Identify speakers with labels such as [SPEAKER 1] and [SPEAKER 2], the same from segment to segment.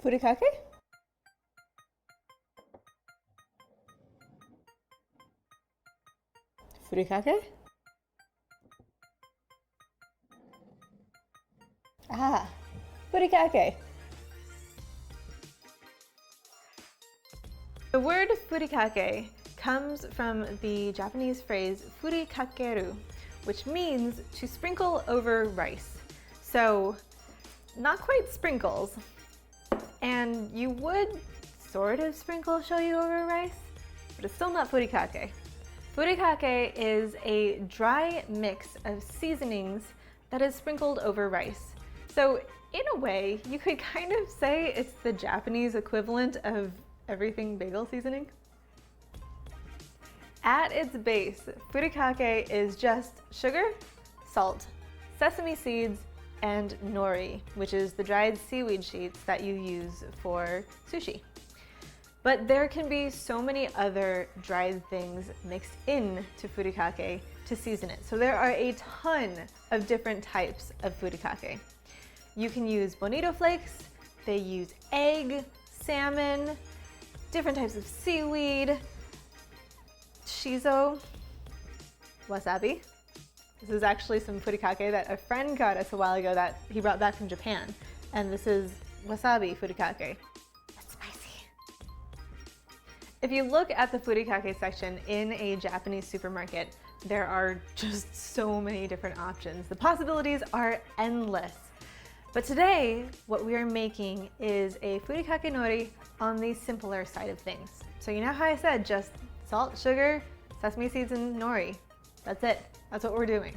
[SPEAKER 1] Furikake? Furikake? Ah, furikake. The word furikake comes from the Japanese phrase furikakeru, which means to sprinkle over rice. So, not quite sprinkles. And you would sort of sprinkle shoyu over rice, but it's still not furikake. Furikake is a dry mix of seasonings that is sprinkled over rice. So in a way, you could kind of say it's the Japanese equivalent of everything bagel seasoning. At its base, furikake is just sugar, salt, sesame seeds, and nori, which is the dried seaweed sheets that you use for sushi. But there can be so many other dried things mixed in to furikake to season it. So there are a ton of different types of furikake. You can use bonito flakes, they use egg, salmon, different types of seaweed, shiso, wasabi. This is actually some furikake that a friend got us a while ago that he brought back from Japan. And this is wasabi furikake. It's spicy. If you look at the furikake section in a Japanese supermarket, there are just so many different options. The possibilities are endless. But today, what we are making is a furikake nori on the simpler side of things. So you know how I said just salt, sugar, sesame seeds, and nori. That's it. That's what we're doing.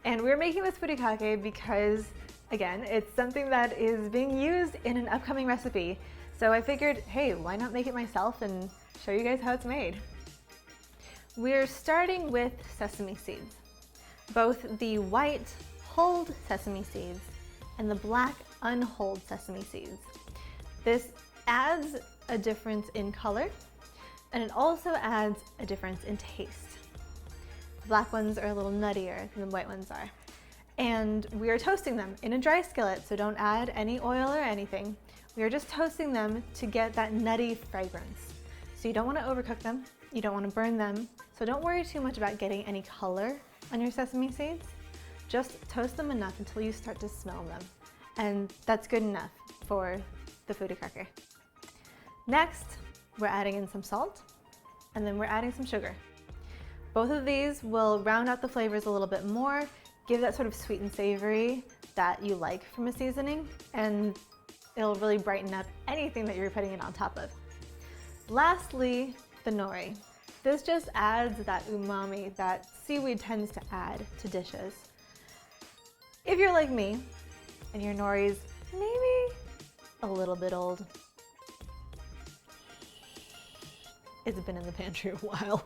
[SPEAKER 1] And we're making this furikake because, again, it's something that is being used in an upcoming recipe. So I figured, hey, why not make it myself and show you guys how it's made. We're starting with sesame seeds. Both the white hulled sesame seeds and the black unhulled sesame seeds. This adds a difference in color, and it also adds a difference in taste. The black ones are a little nuttier than the white ones are. And we are toasting them in a dry skillet, so don't add any oil or anything. We are just toasting them to get that nutty fragrance. So you don't want to overcook them, you don't want to burn them, so don't worry too much about getting any color on your sesame seeds. Just toast them enough until you start to smell them. And that's good enough for the furikake. Next, we're adding in some salt, and then we're adding some sugar. Both of these will round out the flavors a little bit more, give that sort of sweet and savory that you like from a seasoning, and it'll really brighten up anything that you're putting it on top of. Lastly, the nori. This just adds that umami that seaweed tends to add to dishes. If you're like me, and your nori's maybe a little bit old, it's been in the pantry a while.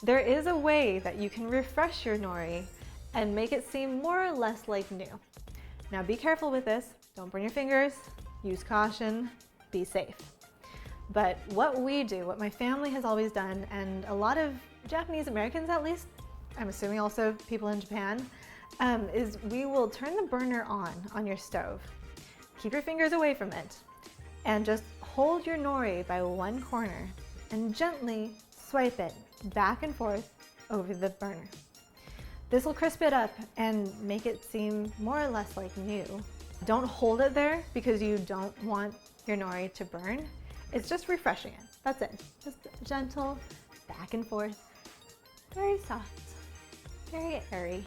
[SPEAKER 1] There is a way that you can refresh your nori and make it seem more or less like new. Now be careful with this, don't burn your fingers, use caution, be safe. But what we do, what my family has always done, and a lot of Japanese Americans at least, I'm assuming also people in Japan, is we will turn the burner on your stove. Keep your fingers away from it, and just hold your nori by one corner and gently swipe it back and forth over the burner. This will crisp it up and make it seem more or less like new. Don't hold it there because you don't want your nori to burn. It's just refreshing it. That's it. Just gentle back and forth. Very soft, very airy.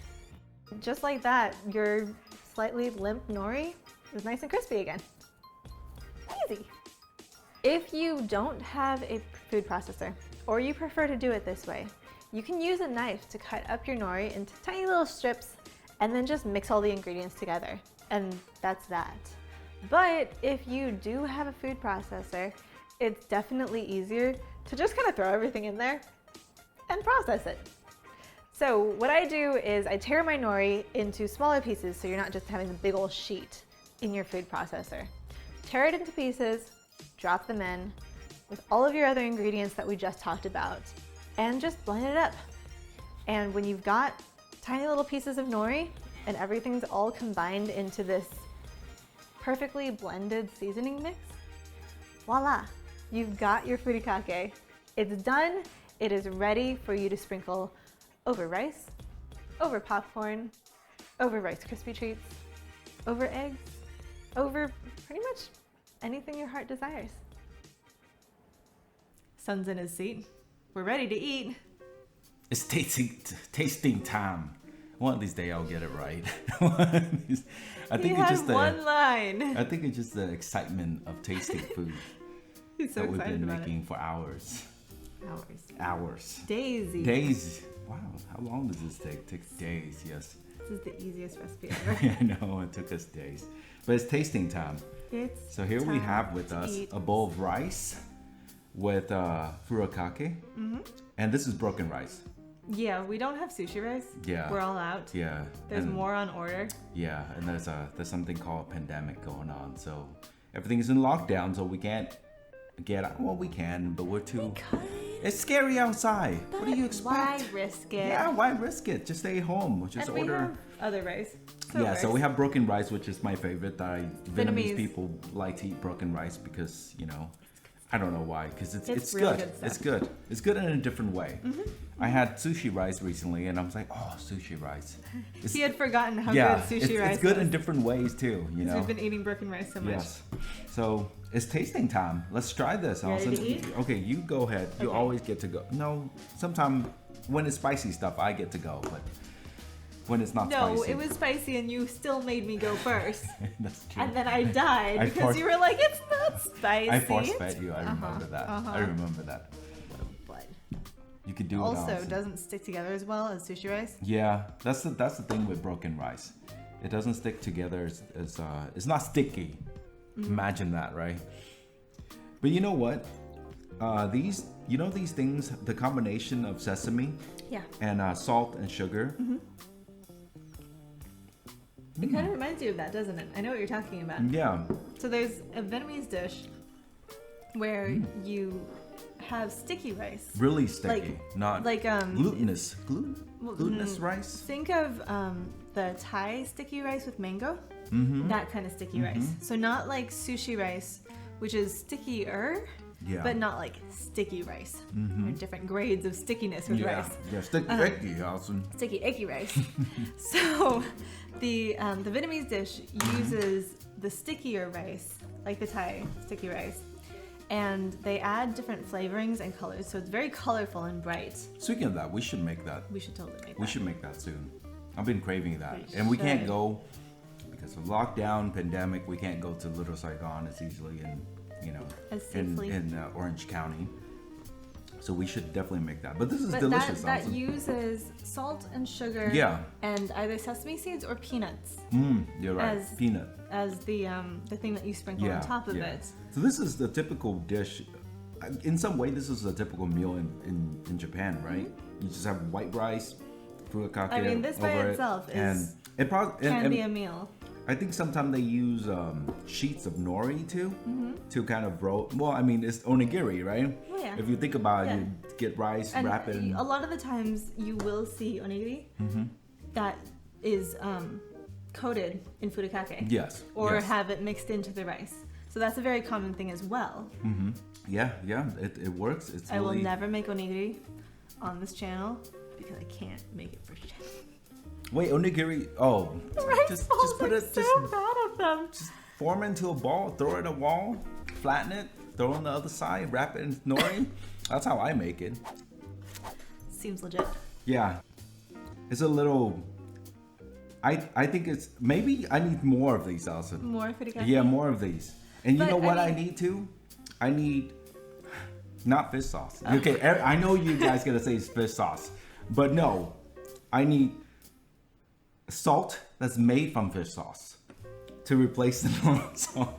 [SPEAKER 1] Just like that, your slightly limp nori is nice and crispy again. Easy. If you don't have a food processor, or you prefer to do it this way, you can use a knife to cut up your nori into tiny little strips and then just mix all the ingredients together. And that's that. But if you do have a food processor, it's definitely easier to just kind of throw everything in there and process it. So what I do is I tear my nori into smaller pieces so you're not just having a big old sheet in your food processor. Tear it into pieces, drop them in with all of your other ingredients that we just talked about, and just blend it up. And when you've got tiny little pieces of nori and everything's all combined into this perfectly blended seasoning mix, voila, you've got your furikake. It's done. It is ready for you to sprinkle over rice, over popcorn, over Rice Krispie treats, over eggs, over pretty much anything your heart desires. Son's in his seat. We're ready to eat.
[SPEAKER 2] It's tasting time. One of these days I'll get it right. I think it's just
[SPEAKER 1] one line.
[SPEAKER 2] I think it's just the excitement of tasting food
[SPEAKER 1] He's so
[SPEAKER 2] that we've
[SPEAKER 1] excited
[SPEAKER 2] been
[SPEAKER 1] about
[SPEAKER 2] making for hours. Hours.
[SPEAKER 1] Days. even.
[SPEAKER 2] Days. Wow. How long does this take? It takes days. Yes.
[SPEAKER 1] This is the easiest recipe ever.
[SPEAKER 2] I know it took us days, but it's tasting time. So here we have with us a bowl of rice with furikake, and this is broken rice.
[SPEAKER 1] Yeah, we don't have sushi rice.
[SPEAKER 2] Yeah.
[SPEAKER 1] We're all out.
[SPEAKER 2] Yeah.
[SPEAKER 1] There's
[SPEAKER 2] and,
[SPEAKER 1] more on order.
[SPEAKER 2] Yeah, and there's something called a pandemic going on, so everything is in lockdown, so we can't get out. Well, we can, but we're too. It's scary outside. What do you expect?
[SPEAKER 1] Why risk it?
[SPEAKER 2] Yeah, why risk it? Just stay home. Just
[SPEAKER 1] and
[SPEAKER 2] order.
[SPEAKER 1] We have other rice.
[SPEAKER 2] So we have broken rice, which is my favorite. Vietnamese
[SPEAKER 1] Vietnamese
[SPEAKER 2] people like to eat broken rice because, you know, I don't know why. Because it's
[SPEAKER 1] really
[SPEAKER 2] good.
[SPEAKER 1] good stuff.
[SPEAKER 2] It's good. It's good in a different way. I had sushi rice recently, and I was like, oh, sushi rice.
[SPEAKER 1] He had forgotten how good sushi rice
[SPEAKER 2] it's good
[SPEAKER 1] was.
[SPEAKER 2] in different ways too. You know.
[SPEAKER 1] We've been eating broken rice so much.
[SPEAKER 2] Yes. So it's tasting time. Let's try this.
[SPEAKER 1] Ready to eat?
[SPEAKER 2] Okay, you go ahead. You
[SPEAKER 1] Okay.
[SPEAKER 2] always get to go. No, sometimes when it's spicy stuff, I get to go, but when it's not spicy.
[SPEAKER 1] No, it was spicy and you still made me go first.
[SPEAKER 2] That's true.
[SPEAKER 1] And then I died because you were like, it's not spicy.
[SPEAKER 2] I force-fed you. I remember that. I remember that.
[SPEAKER 1] But
[SPEAKER 2] You could do it
[SPEAKER 1] also doesn't stick together as well as sushi rice.
[SPEAKER 2] Yeah, that's the thing with broken rice. It doesn't stick together. It's not sticky. Imagine that, right? But you know what? These things, the combination of sesame and salt and sugar.
[SPEAKER 1] It kind of reminds you of that, doesn't it? I know what you're talking about.
[SPEAKER 2] Yeah.
[SPEAKER 1] So there's a Vietnamese dish where you have sticky rice.
[SPEAKER 2] Really sticky, not
[SPEAKER 1] like
[SPEAKER 2] glutinous. Glutinous rice.
[SPEAKER 1] Think of the Thai sticky rice with mango. That kind of sticky rice. So not like sushi rice, which is stickier, but not like sticky rice. There are different grades of stickiness with rice.
[SPEAKER 2] Yeah, sticky, awesome.
[SPEAKER 1] Sticky, icky rice. So the Vietnamese dish uses the stickier rice, like the Thai sticky rice, and they add different flavorings and colors, so it's very colorful and bright.
[SPEAKER 2] Speaking of that, we should make that.
[SPEAKER 1] We should totally make that.
[SPEAKER 2] We should make that soon. I've been craving that, and we can't go because of lockdown, pandemic. We can't go to Little Saigon as easily, in Orange County. So we should definitely make that. But this is delicious.
[SPEAKER 1] That uses salt and sugar. And either sesame seeds or peanuts.
[SPEAKER 2] You're right. Peanut.
[SPEAKER 1] As the thing that you sprinkle on top of it.
[SPEAKER 2] So this is the typical dish. In some way, this is a typical meal in Japan, right? You just have white rice, furikake.
[SPEAKER 1] I mean, this by itself is can be a meal.
[SPEAKER 2] I think sometimes they use sheets of nori too to kind of roll. Well, I mean, it's onigiri, right?
[SPEAKER 1] Oh, yeah.
[SPEAKER 2] If you think about it, you get rice,
[SPEAKER 1] and
[SPEAKER 2] wrap it in.
[SPEAKER 1] A lot of the times you will see onigiri that is coated in furikake.
[SPEAKER 2] Yes.
[SPEAKER 1] Or have it mixed into the rice. So that's a very common thing as well.
[SPEAKER 2] Yeah, it works.
[SPEAKER 1] I will never make onigiri on this channel because I can't make it for shit.
[SPEAKER 2] Wait, onigiri. Oh, just put it.
[SPEAKER 1] So bad at them.
[SPEAKER 2] Just form it into a ball, throw it at a wall, flatten it, throw it on the other side, wrap it in nori. That's how I make it.
[SPEAKER 1] Seems legit.
[SPEAKER 2] Yeah, it's a little. I think it's maybe I need more of these also.
[SPEAKER 1] More furikake.
[SPEAKER 2] Yeah, more of these. And you know what I need too? I need not fish sauce. Okay, I know you guys gonna say it's fish sauce, but no, I need salt that's made from fish sauce to replace the normal salt.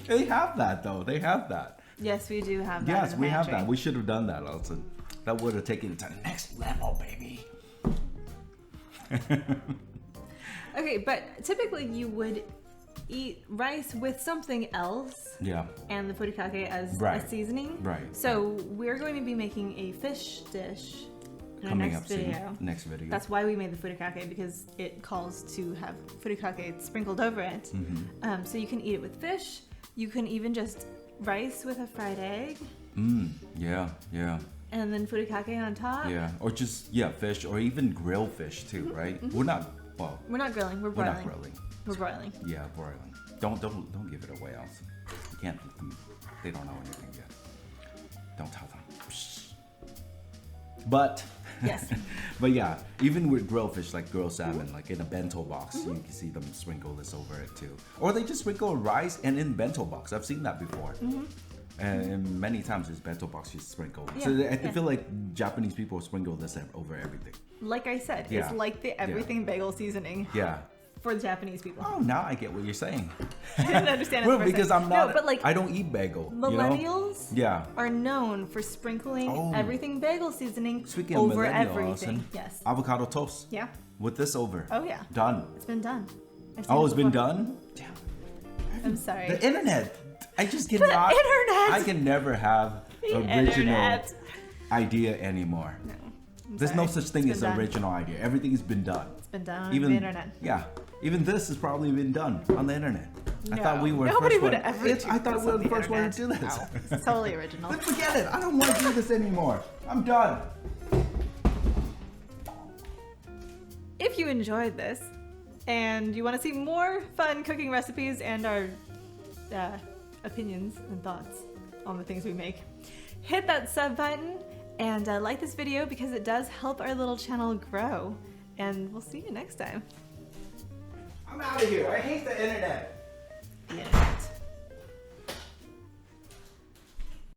[SPEAKER 2] They have that though. They have that.
[SPEAKER 1] Yes, we do have that.
[SPEAKER 2] Yes, we have that. We should have done that also. That would have taken it to the next level, baby.
[SPEAKER 1] Okay, but typically you would eat rice with something else.
[SPEAKER 2] Yeah.
[SPEAKER 1] And the furikake as a seasoning.
[SPEAKER 2] Right.
[SPEAKER 1] So we're going to be making a fish dish in our
[SPEAKER 2] coming
[SPEAKER 1] next
[SPEAKER 2] up
[SPEAKER 1] video.
[SPEAKER 2] soon. Next video.
[SPEAKER 1] That's why we made the furikake, because it calls to have furikake sprinkled over it. So you can eat it with fish. You can even just rice with a fried egg.
[SPEAKER 2] Yeah.
[SPEAKER 1] And then furikake on top.
[SPEAKER 2] Yeah, or just fish, or even grilled fish too, right? We're not
[SPEAKER 1] grilling. We're
[SPEAKER 2] we're
[SPEAKER 1] broiling.
[SPEAKER 2] not grilling.
[SPEAKER 1] We're broiling.
[SPEAKER 2] Yeah, broiling. Don't give it away, else you can't. They don't know anything yet. Don't tell them. But
[SPEAKER 1] Yes.
[SPEAKER 2] but yeah, even with grilled fish, like grilled salmon, like in a bento box, you can see them sprinkle this over it too. Or they just sprinkle rice and in bento box. I've seen that before. And many times it's bento box just sprinkled. So I feel like Japanese people sprinkle this over everything.
[SPEAKER 1] Like I said,
[SPEAKER 2] Yeah.
[SPEAKER 1] it's like the everything bagel seasoning
[SPEAKER 2] Yeah.
[SPEAKER 1] for Japanese people.
[SPEAKER 2] Oh, now I get what you're saying.
[SPEAKER 1] I didn't understand it
[SPEAKER 2] Well,
[SPEAKER 1] the first
[SPEAKER 2] because
[SPEAKER 1] time.
[SPEAKER 2] I'm not.
[SPEAKER 1] No, but like
[SPEAKER 2] I don't eat bagel.
[SPEAKER 1] millennials
[SPEAKER 2] Yeah.
[SPEAKER 1] are known for sprinkling everything bagel seasoning
[SPEAKER 2] Speaking of
[SPEAKER 1] over
[SPEAKER 2] millennials,
[SPEAKER 1] everything.
[SPEAKER 2] and
[SPEAKER 1] Yes.
[SPEAKER 2] avocado toast.
[SPEAKER 1] Yeah.
[SPEAKER 2] With this over.
[SPEAKER 1] Oh yeah.
[SPEAKER 2] Done.
[SPEAKER 1] It's been done. I've seen
[SPEAKER 2] Oh,
[SPEAKER 1] it
[SPEAKER 2] it's been
[SPEAKER 1] before.
[SPEAKER 2] done? Damn.
[SPEAKER 1] I'm sorry.
[SPEAKER 2] The internet. I just cannot.
[SPEAKER 1] internet!
[SPEAKER 2] I can never have
[SPEAKER 1] The
[SPEAKER 2] original
[SPEAKER 1] internet.
[SPEAKER 2] idea anymore.
[SPEAKER 1] No. I'm
[SPEAKER 2] There's
[SPEAKER 1] sorry.
[SPEAKER 2] no such thing
[SPEAKER 1] It's
[SPEAKER 2] as
[SPEAKER 1] been done.
[SPEAKER 2] original idea. Everything's been done.
[SPEAKER 1] It's been done
[SPEAKER 2] Even
[SPEAKER 1] on the internet.
[SPEAKER 2] Yeah. Even this has probably been done on the internet. I thought we were the
[SPEAKER 1] Nobody
[SPEAKER 2] first
[SPEAKER 1] would
[SPEAKER 2] one.
[SPEAKER 1] ever
[SPEAKER 2] It's-
[SPEAKER 1] do
[SPEAKER 2] I thought
[SPEAKER 1] this
[SPEAKER 2] we were
[SPEAKER 1] on
[SPEAKER 2] the first one to
[SPEAKER 1] internet.
[SPEAKER 2] do this.
[SPEAKER 1] No, it's totally original.
[SPEAKER 2] But forget it. I don't want to do this anymore. I'm done.
[SPEAKER 1] If you enjoyed this and you want to see more fun cooking recipes and our opinions and thoughts on the things we make, hit that sub button and like this video, because it does help our little channel grow. And we'll see you next time.
[SPEAKER 2] I'm out of here. I hate the internet.
[SPEAKER 1] The internet.